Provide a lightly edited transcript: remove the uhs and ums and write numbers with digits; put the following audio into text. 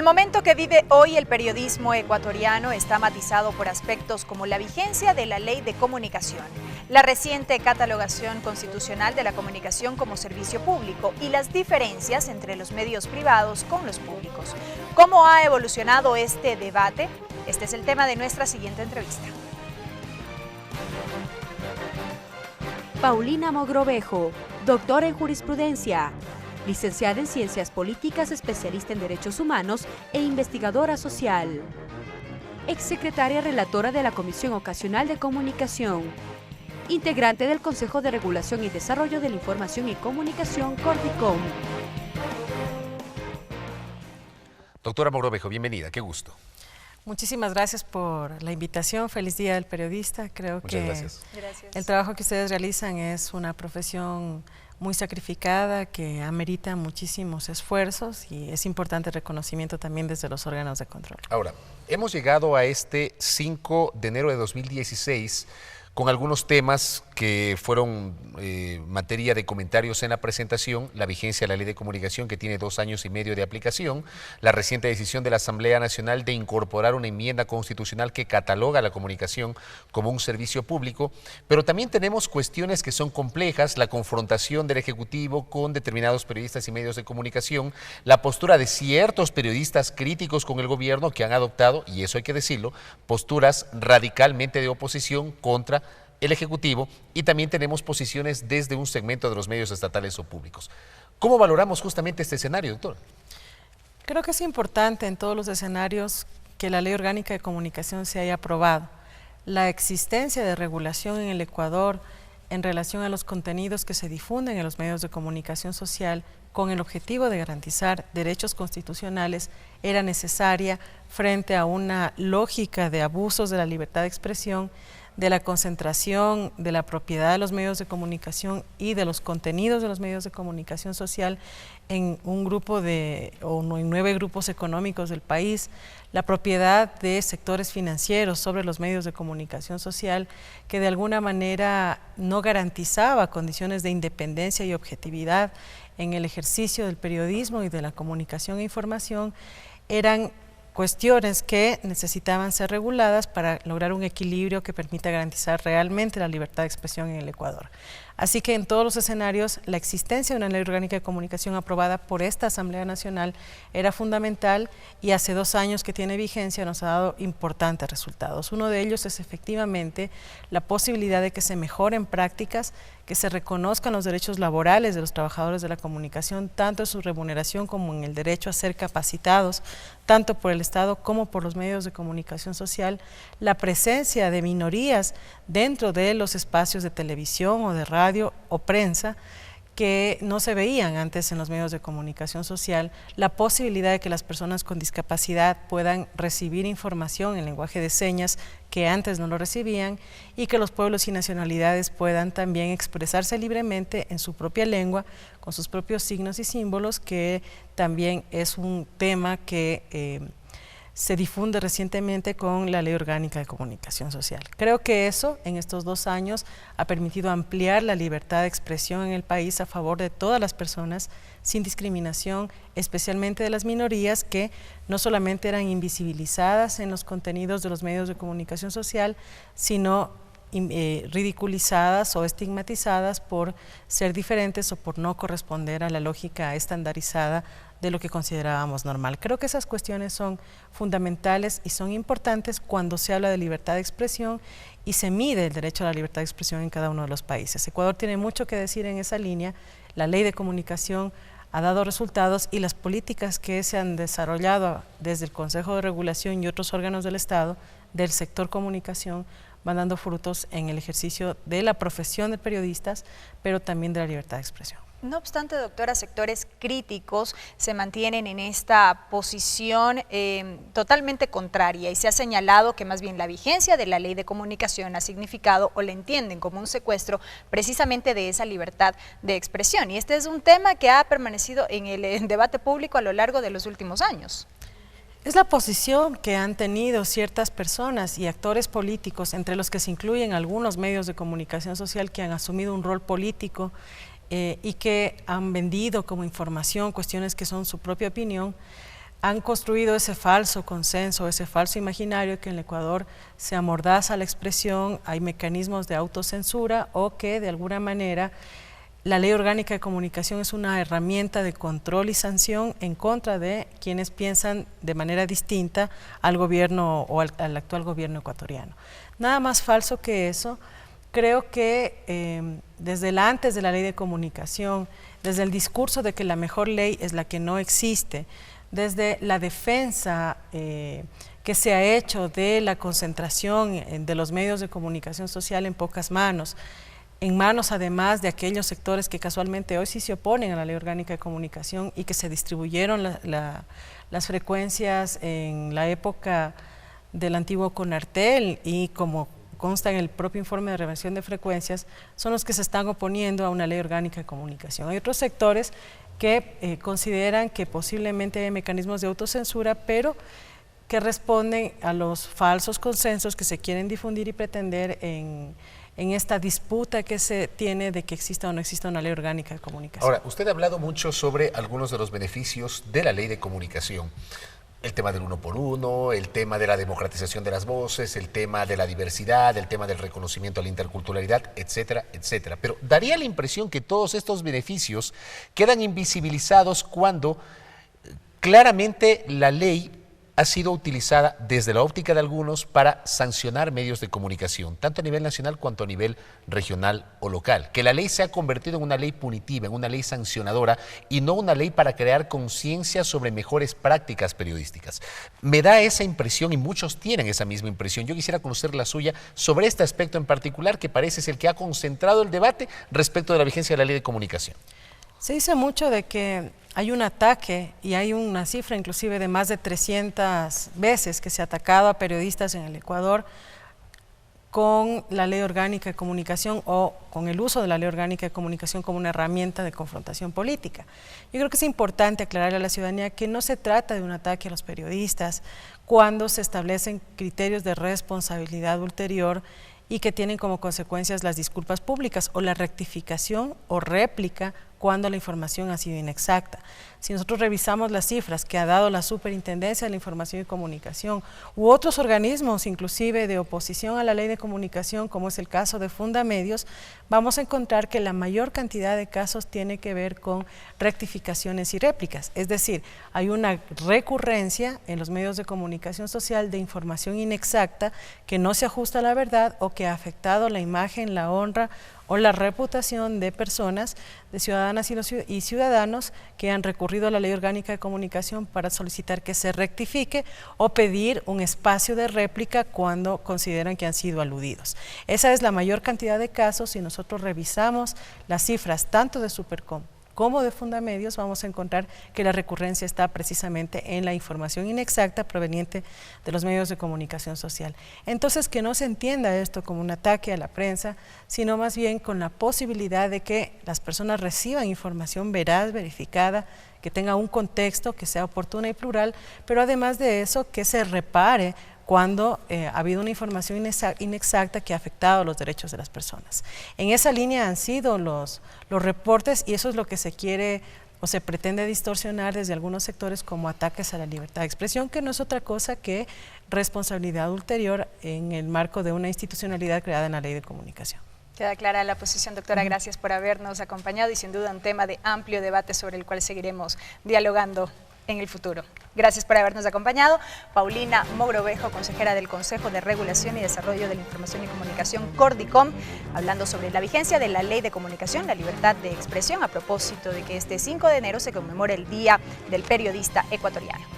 El momento que vive hoy el periodismo ecuatoriano está matizado por aspectos como la vigencia de la Ley de Comunicación, la reciente catalogación constitucional de la comunicación como servicio público y las diferencias entre los medios privados con los públicos. ¿Cómo ha evolucionado este debate? Este es el tema de nuestra siguiente entrevista. Paulina Mogrovejo, doctora en jurisprudencia, licenciada en Ciencias Políticas, especialista en Derechos Humanos e investigadora social. Exsecretaria relatora de la Comisión Ocasional de Comunicación. Integrante del Consejo de Regulación y Desarrollo de la Información y Comunicación, Cordicom. Doctora Mogrovejo, bienvenida, qué gusto. Muchísimas gracias por la invitación. Feliz Día del Periodista. Creo que gracias. El trabajo que ustedes realizan es una profesión muy sacrificada que amerita muchísimos esfuerzos y es importante el reconocimiento también desde los órganos de control. Ahora, hemos llegado a este 5 de enero de 2016 con algunos temas que fueron materia de comentarios en la presentación: la vigencia de la Ley de Comunicación, que tiene 2 años y medio de aplicación, la reciente decisión de la Asamblea Nacional de incorporar una enmienda constitucional que cataloga la comunicación como un servicio público, pero también tenemos cuestiones que son complejas: la confrontación del Ejecutivo con determinados periodistas y medios de comunicación, la postura de ciertos periodistas críticos con el gobierno que han adoptado, y eso hay que decirlo, posturas radicalmente de oposición contra el Ejecutivo, y también tenemos posiciones desde un segmento de los medios estatales o públicos. ¿Cómo valoramos justamente este escenario, doctor? Creo que es importante en todos los escenarios que la Ley Orgánica de Comunicación se haya aprobado. La existencia de regulación en el Ecuador en relación a los contenidos que se difunden en los medios de comunicación social con el objetivo de garantizar derechos constitucionales era necesaria frente a una lógica de abusos de la libertad de expresión, de la concentración de la propiedad de los medios de comunicación y de los contenidos de los medios de comunicación social en un grupo en 9 grupos económicos del país, la propiedad de sectores financieros sobre los medios de comunicación social, que de alguna manera no garantizaba condiciones de independencia y objetividad en el ejercicio del periodismo y de la comunicación e información, eran cuestiones que necesitaban ser reguladas para lograr un equilibrio que permita garantizar realmente la libertad de expresión en el Ecuador. Así que en todos los escenarios la existencia de una Ley Orgánica de Comunicación aprobada por esta Asamblea Nacional era fundamental, y hace 2 años que tiene vigencia nos ha dado importantes resultados. Uno de ellos es efectivamente la posibilidad de que se mejoren prácticas, que se reconozcan los derechos laborales de los trabajadores de la comunicación, tanto en su remuneración como en el derecho a ser capacitados, tanto por el Estado como por los medios de comunicación social, la presencia de minorías dentro de los espacios de televisión o de radio o prensa que no se veían antes en los medios de comunicación social, la posibilidad de que las personas con discapacidad puedan recibir información en lenguaje de señas que antes no lo recibían, y que los pueblos y nacionalidades puedan también expresarse libremente en su propia lengua, con sus propios signos y símbolos, que también es un tema que se difunde recientemente con la Ley Orgánica de Comunicación Social. Creo que eso en estos 2 años ha permitido ampliar la libertad de expresión en el país a favor de todas las personas, sin discriminación, especialmente de las minorías que no solamente eran invisibilizadas en los contenidos de los medios de comunicación social, sino ridiculizadas o estigmatizadas por ser diferentes o por no corresponder a la lógica estandarizada de lo que considerábamos normal. Creo que esas cuestiones son fundamentales y son importantes cuando se habla de libertad de expresión y se mide el derecho a la libertad de expresión en cada uno de los países. Ecuador tiene mucho que decir en esa línea. La Ley de Comunicación ha dado resultados, y las políticas que se han desarrollado desde el Consejo de Regulación y otros órganos del Estado del sector comunicación van dando frutos en el ejercicio de la profesión de periodistas, pero también de la libertad de expresión. No obstante, doctora, sectores críticos se mantienen en esta posición totalmente contraria, y se ha señalado que más bien la vigencia de la Ley de Comunicación ha significado, o la entienden como un secuestro precisamente de esa libertad de expresión. Y este es un tema que ha permanecido en el debate público a lo largo de los últimos años. Es la posición que han tenido ciertas personas y actores políticos, entre los que se incluyen algunos medios de comunicación social que han asumido un rol político y que han vendido como información cuestiones que son su propia opinión, han construido ese falso consenso, ese falso imaginario que en el Ecuador se amordaza la expresión, hay mecanismos de autocensura o que de alguna manera la Ley Orgánica de Comunicación es una herramienta de control y sanción en contra de quienes piensan de manera distinta al gobierno o al actual gobierno ecuatoriano. Nada más falso que eso. Creo que desde antes de la Ley de Comunicación, desde el discurso de que la mejor ley es la que no existe, desde la defensa que se ha hecho de la concentración de los medios de comunicación social en pocas manos, en manos además de aquellos sectores que casualmente hoy sí se oponen a la Ley Orgánica de Comunicación y que se distribuyeron las frecuencias en la época del antiguo CONARTEL y como consta en el propio informe de reversión de frecuencias, son los que se están oponiendo a una Ley Orgánica de Comunicación. Hay otros sectores que consideran que posiblemente hay mecanismos de autocensura, pero que responden a los falsos consensos que se quieren difundir y pretender en esta disputa que se tiene de que exista o no exista una Ley Orgánica de Comunicación. Ahora, usted ha hablado mucho sobre algunos de los beneficios de la Ley de Comunicación. El tema del 1 por 1, el tema de la democratización de las voces, el tema de la diversidad, el tema del reconocimiento a la interculturalidad, etcétera, etcétera. Pero daría la impresión que todos estos beneficios quedan invisibilizados cuando claramente la ley ha sido utilizada desde la óptica de algunos para sancionar medios de comunicación, tanto a nivel nacional cuanto a nivel regional o local. Que la ley se ha convertido en una ley punitiva, en una ley sancionadora y no una ley para crear conciencia sobre mejores prácticas periodísticas. Me da esa impresión y muchos tienen esa misma impresión. Yo quisiera conocer la suya sobre este aspecto en particular que parece ser el que ha concentrado el debate respecto de la vigencia de la ley de comunicación. Se dice mucho de que hay un ataque y hay una cifra inclusive de más de 300 veces que se ha atacado a periodistas en el Ecuador con la Ley Orgánica de Comunicación o con el uso de la Ley Orgánica de Comunicación como una herramienta de confrontación política. Yo creo que es importante aclararle a la ciudadanía que no se trata de un ataque a los periodistas cuando se establecen criterios de responsabilidad ulterior y que tienen como consecuencias las disculpas públicas o la rectificación o réplica cuando la información ha sido inexacta. Si nosotros revisamos las cifras que ha dado la Superintendencia de la Información y Comunicación u otros organismos, inclusive de oposición a la Ley de Comunicación, como es el caso de Fundamedios, vamos a encontrar que la mayor cantidad de casos tiene que ver con rectificaciones y réplicas. Es decir, hay una recurrencia en los medios de comunicación social de información inexacta que no se ajusta a la verdad o que ha afectado la imagen, la honra o la reputación de personas, de ciudadanas y ciudadanos que han recurrido a la Ley Orgánica de Comunicación para solicitar que se rectifique o pedir un espacio de réplica cuando consideran que han sido aludidos. Esa es la mayor cantidad de casos. Si nosotros revisamos las cifras tanto de Supercom como de Fundamedios, vamos a encontrar que la recurrencia está precisamente en la información inexacta proveniente de los medios de comunicación social. Entonces, que no se entienda esto como un ataque a la prensa, sino más bien con la posibilidad de que las personas reciban información veraz, verificada, que tenga un contexto, que sea oportuna y plural, pero además de eso, que se repare cuando ha habido una información inexacta que ha afectado los derechos de las personas. En esa línea han sido los reportes y eso es lo que se quiere o se pretende distorsionar desde algunos sectores como ataques a la libertad de expresión, que no es otra cosa que responsabilidad ulterior en el marco de una institucionalidad creada en la Ley de Comunicación. Queda clara la posición, doctora. Gracias por habernos acompañado y sin duda un tema de amplio debate sobre el cual seguiremos dialogando en el futuro. Gracias por habernos acompañado. Paulina Mogrovejo, consejera del Consejo de Regulación y Desarrollo de la Información y Comunicación, Cordicom, hablando sobre la vigencia de la Ley de Comunicación, la libertad de expresión, a propósito de que este 5 de enero se conmemora el Día del Periodista Ecuatoriano.